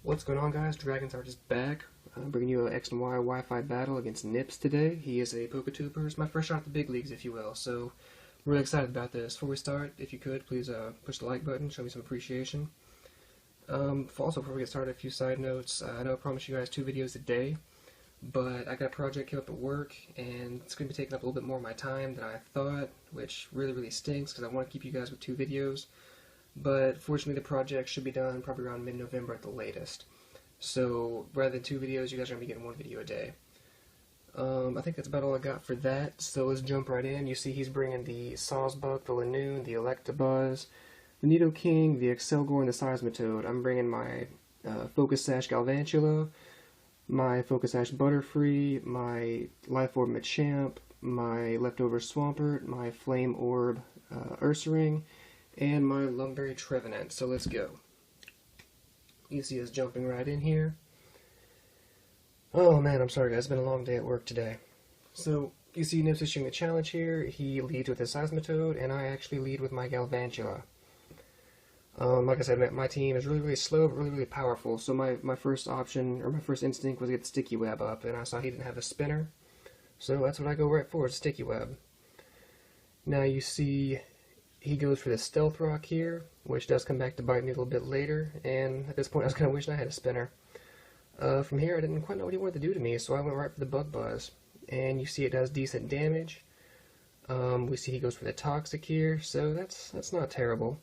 What's going on, guys? Dragons are just back. I'm bringing you an X and Y Wi-Fi battle against NiPPs today. He is a Pokatuber. It's my first shot at the big leagues, if you will, so I'm really excited about this. Before we start, if you could, please push the like button, show me some appreciation. Also, before we get started, a few side notes. I know I promised you guys 2 videos a day, but I got a project coming up at work, and it's going to be taking up a little bit more of my time than I thought, which really stinks, because I want to keep you guys with 2 videos. But fortunately, the project should be done probably around mid-November at the latest. So rather than 2 videos, you guys are going to be getting 1 video a day. I think that's about all I got for that, so let's jump right in. You see he's bringing the Sawsbuck, the Lanoon, the Electabuzz, the Nidoking, the Excelgor, and the Seismitoad. I'm bringing my Focus Sash Galvantula, my Focus Sash Butterfree, my Life Orb Machamp, my Leftover Swampert, my Flame Orb Ursaring, and my Lumberry Trevenant. So let's go. You see us jumping right in here. Oh man, I'm sorry guys, it's been a long day at work today. So, you see NiPPs issuing the challenge here. He leads with his Seismitoad, and I actually lead with my Galvantula. Like I said, my team is really slow, but really powerful. So my first option, or my first instinct was to get the Sticky Web up, and I saw he didn't have a spinner. So that's what I go right for, is Sticky Web. Now you see he goes for the Stealth Rock here, which does come back to bite me a little bit later, and at this point I was kind of wishing I had a spinner. From here I didn't quite know what he wanted to do to me, so I went right for the Bug Buzz. And you see it does decent damage. We see he goes for the Toxic here, so that's not terrible.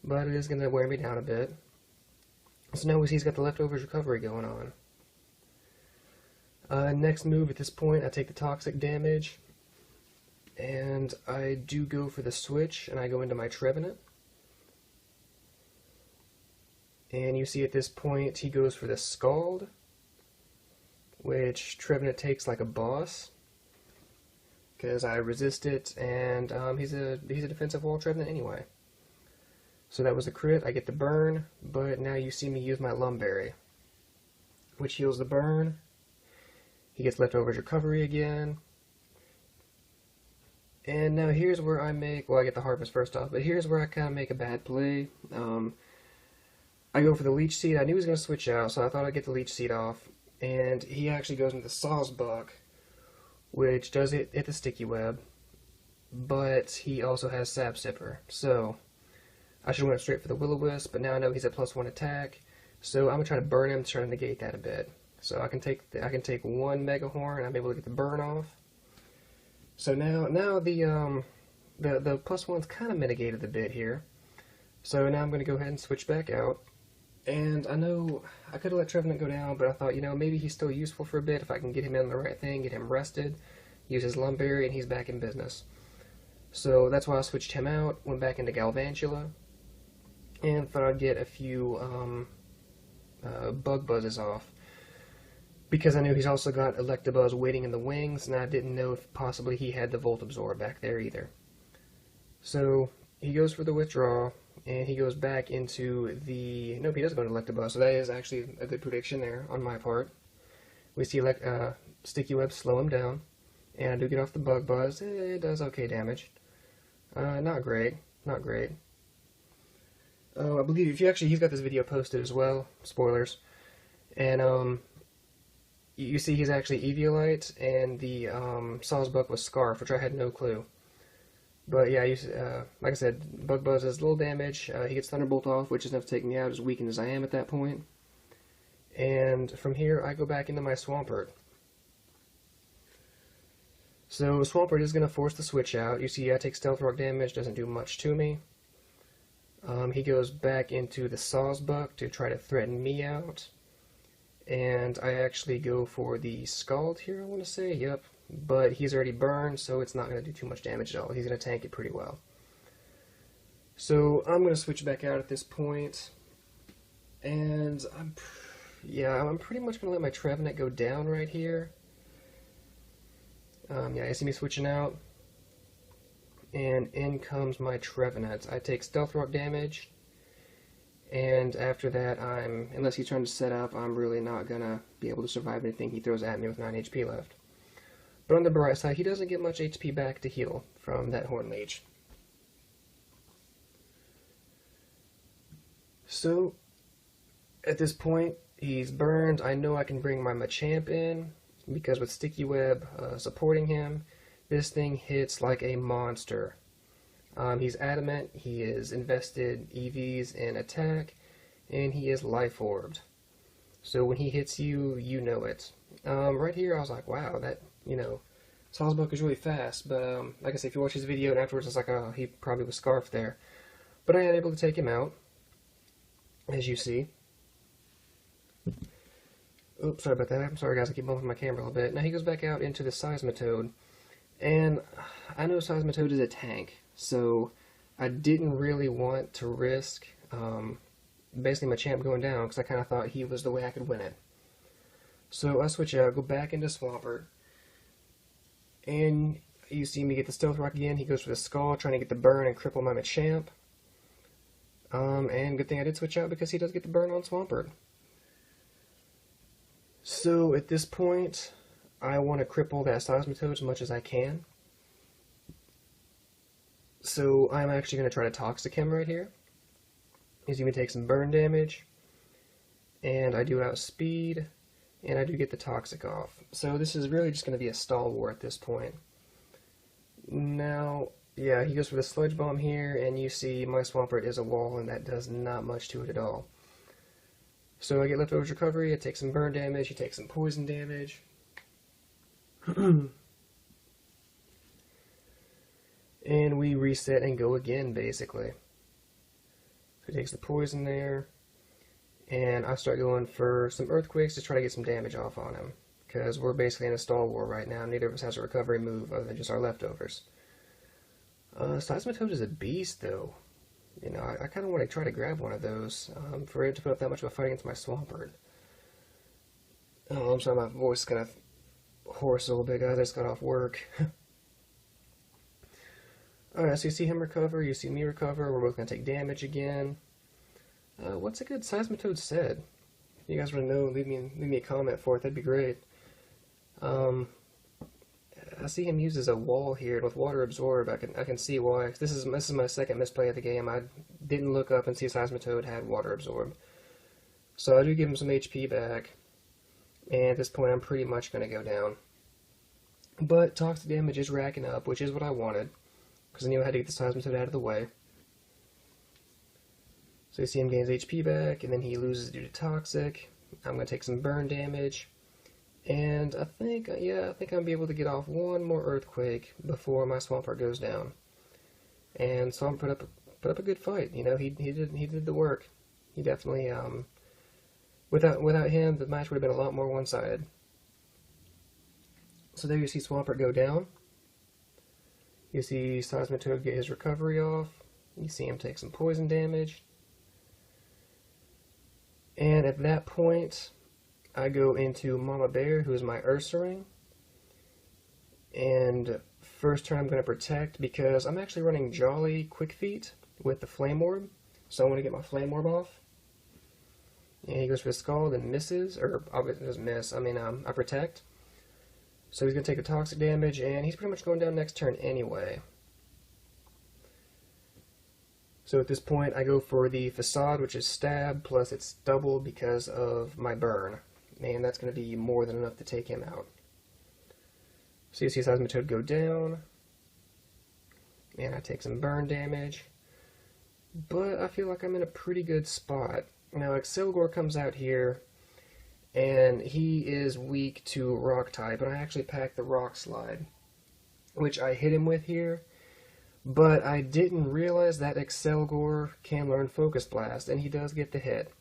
But it is going to wear me down a bit. So now we see he's got the Leftovers recovery going on. Next move at this point, I take the Toxic damage. And I do go for the switch, and I go into my Trevenant. And you see at this point, he goes for the Scald, which Trevenant takes like a boss, because I resist it, and he's a defensive wall Trevenant anyway. So that was a crit, I get the burn, but now you see me use my Lumberry, which heals the burn. He gets Leftovers recovery again. And now here's where I make, well I get the Harvest first off, but here's where I kind of make a bad play. I go for the Leech Seed. I knew he was going to switch out, so I thought I'd get the Leech Seed off. And he actually goes into the Sawsbuck, which does hit the Sticky Web, but he also has Sap Sipper. So I should have went straight for the Will-O-Wisp, but now I know he's at +1 attack, so I'm going to try to burn him to try to negate that a bit. So I can take 1 Mega Horn, and I'm able to get the burn off. So now the +1's kind of mitigated a bit here. So now I'm going to go ahead and switch back out. And I know I could have let Trevenant go down, but I thought, maybe he's still useful for a bit if I can get him in the right thing, get him rested, use his Lumberry, and he's back in business. So that's why I switched him out, went back into Galvantula, and thought I'd get a few Bug Buzzes off. Because I knew he's also got Electabuzz waiting in the wings, and I didn't know if possibly he had the Volt Absorb back there either. So he goes for the withdraw, and he goes back into the... Nope, he doesn't go to Electabuzz, so that is actually a good prediction there on my part. We see Sticky Web slow him down, and I do get off the Bug Buzz. It does okay damage. Not great. Not great. I believe he's got this video posted as well. Spoilers. And you see he's actually Eviolite, and the Sawsbuck was Scarf, which I had no clue. But yeah, like I said, Bug Buzz does little damage. He gets Thunderbolt off, which is enough to take me out, as weakened as I am at that point. And from here, I go back into my Swampert. So Swampert is going to force the switch out. You see I take Stealth Rock damage, doesn't do much to me. He goes back into the Sawsbuck to try to threaten me out. And I actually go for the Scald here, I want to say, yep. But he's already burned, so it's not going to do too much damage at all. He's going to tank it pretty well. So I'm going to switch back out at this point. And I'm pretty much going to let my Trevenant go down right here. Yeah, you see me switching out. And in comes my Trevenant. I take Stealth Rock damage. And after that, unless he's trying to set up, I'm really not going to be able to survive anything he throws at me with 9 HP left. But on the bright side, he doesn't get much HP back to heal from that Horn Leech. So, At this point, he's burned. I know I can bring my Machamp in, because with Sticky Web supporting him, this thing hits like a monster. He's adamant, he is invested EVs in attack, and he is life orbed. So when he hits you, you know it. Right here I was like, wow, that, Sawsbuck is really fast, but like I said, if you watch his video and afterwards it's like, oh, he probably was scarfed there. But I am able to take him out, as you see. Oops, sorry about that. I'm sorry guys, I keep bumping my camera a little bit. Now he goes back out into the Seismitoad, and I know Seismitoad is a tank, so I didn't really want to risk basically Machamp going down, because I kind of thought he was the way I could win it. So I switch out, go back into Swampert, and you see me get the Stealth Rock again. He goes for the Skull, trying to get the burn and cripple my Machamp. And good thing I did switch out, because he does get the burn on Swampert. So at this point, I want to cripple that Seismitoad as much as I can. So I'm actually going to try to Toxic him right here. He's going to take some burn damage, and I do outspeed, and I do get the Toxic off. So this is really just going to be a stall war at this point. Now, yeah, he goes for the Sludge Bomb here, and you see my Swampert is a wall, and that does not much to it at all. So I get Leftovers Recovery, I take some burn damage, he takes some poison damage. And we reset and go again, basically. So he takes the poison there, and I start going for some Earthquakes to try to get some damage off on him, because we're basically in a stall war right now. Neither of us has a recovery move other than just our leftovers. Seismitoad is a beast, though. I kind of want to try to grab one of those for it to put up that much of a fight against my Swampert. I'm sorry, my voice is kind of hoarse a little bit, guys. I just got off work. Alright, so you see him recover, you see me recover. We're both going to take damage again. What's a good Seismitoad said? If you guys want to know, leave me a comment for it. That'd be great. I see him uses a wall here, and with Water Absorb, I can see why. This is my second misplay of the game. I didn't look up and see Seismitoad had Water Absorb. So I do give him some HP back, and at this point I'm pretty much going to go down. But Toxic damage is racking up, which is what I wanted, because I knew I had to get the Seismitoad out of the way. So you see him gains HP back, and then he loses due to Toxic. I'm going to take some burn damage. And I think I'm going to be able to get off one more Earthquake before my Swampert goes down. And Swamp put up a good fight. He did the work. He definitely without him the match would have been a lot more one-sided. So there you see Swampert go down. You see Seismitoad get his recovery off. You see him take some poison damage. And at that point, I go into Mama Bear, who is my Ursaring. And first turn I'm going to protect, because I'm actually running Jolly Quick Feet with the Flame Orb. So I want to get my Flame Orb off. And he goes for the Scald and misses, or obviously doesn't miss, I protect. So he's going to take the Toxic damage, and he's pretty much going down next turn anyway. So at this point I go for the Facade, which is Stab, plus it's doubled because of my burn. And that's going to be more than enough to take him out. So you see Seismitoad go down, and I take some burn damage. But I feel like I'm in a pretty good spot. Now Excelgor comes out here, and he is weak to Rock type, and I actually packed the Rock Slide, which I hit him with here. But I didn't realize that Excelgor can learn Focus Blast, and he does get the hit.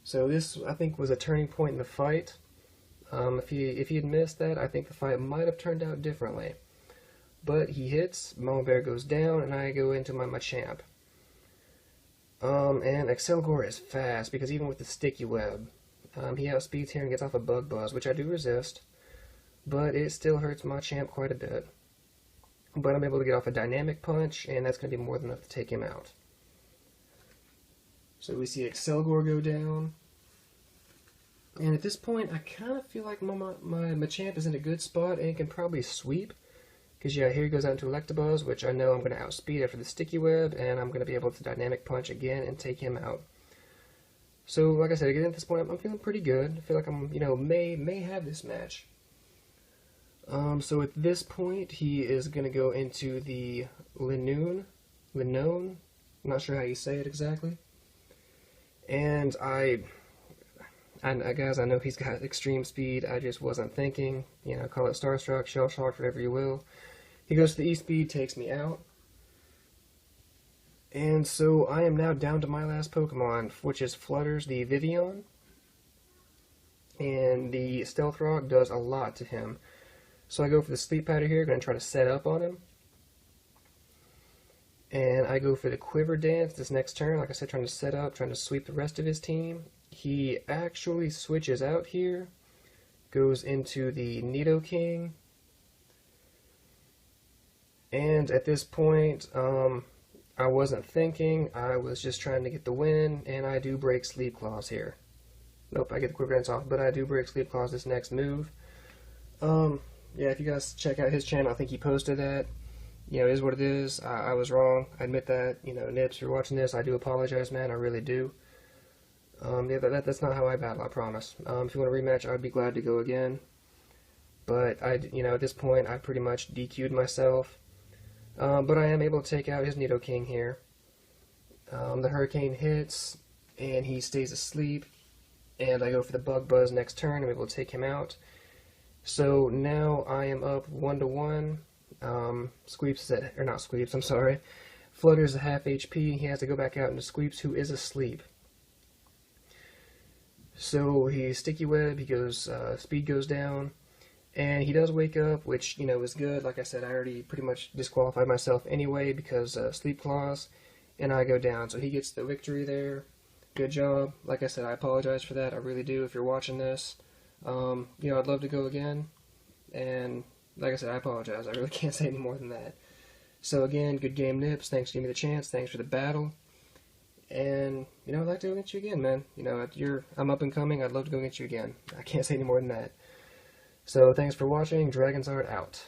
So this, I think, was a turning point in the fight. If he had missed that, I think the fight might have turned out differently. But he hits, Mama Bear goes down, and I go into my Machamp. And Excelgor is fast, because even with the Sticky Web, he outspeeds here and gets off a Bug Buzz, which I do resist. But it still hurts Machamp quite a bit. But I'm able to get off a Dynamic Punch, and that's going to be more than enough to take him out. So we see Excelgor go down. And at this point, I kind of feel like my Machamp is in a good spot and can probably sweep. Because, yeah, here he goes out into Electabuzz, which I know I'm going to outspeed after the Sticky Web, and I'm going to be able to Dynamic Punch again and take him out. So, like I said, again, at this point, I'm feeling pretty good. I feel like I'm, may have this match. So at this point, he is going to go into the Linoon. I'm not sure how you say it exactly. And guys, I know he's got extreme speed. I just wasn't thinking. Call it Starstruck, Shell Shocked, whatever you will. He goes to the E-Speed, takes me out. And so I am now down to my last Pokemon, which is Flutters, the Vivian. And the Stealth Rock does a lot to him. So I go for the Sleep Powder here, going to try to set up on him. And I go for the Quiver Dance this next turn, like I said, trying to set up, trying to sweep the rest of his team. He actually switches out here, goes into the Nidoking. And at this point, I wasn't thinking, I was just trying to get the win, and I do break Sleep Claws here. Nope, I get the Quiver Dance off, but I do break Sleep Claws this next move. Yeah, if you guys check out his channel, I think he posted that. It is what it is. I was wrong. I admit that. Nips, if you're watching this, I do apologize, man. I really do. Yeah, that's not how I battle, I promise. If you want a rematch, I'd be glad to go again. But, at this point, I pretty much DQ'd myself. But I am able to take out his Nidoking here. The Hurricane hits, and he stays asleep. And I go for the Bug Buzz next turn. I'm able to take him out. So now I am up 1-1. Squeeps is at, or not Squeeps, I'm sorry. Flutter's at half HP. He has to go back out into Squeeps, who is asleep. So he's Sticky Web. He goes, speed goes down. And he does wake up, which, is good. Like I said, I already pretty much disqualified myself anyway because Sleep Claws, and I go down. So he gets the victory there. Good job. Like I said, I apologize for that. I really do if you're watching this. I'd love to go again. And like I said, I apologize. I really can't say any more than that. So again, good game, Nips. Thanks for giving me the chance. Thanks for the battle. And, I'd like to go against you again, man. I'm up and coming. I'd love to go against you again. I can't say any more than that. So, thanks for watching. Dragon's Art out.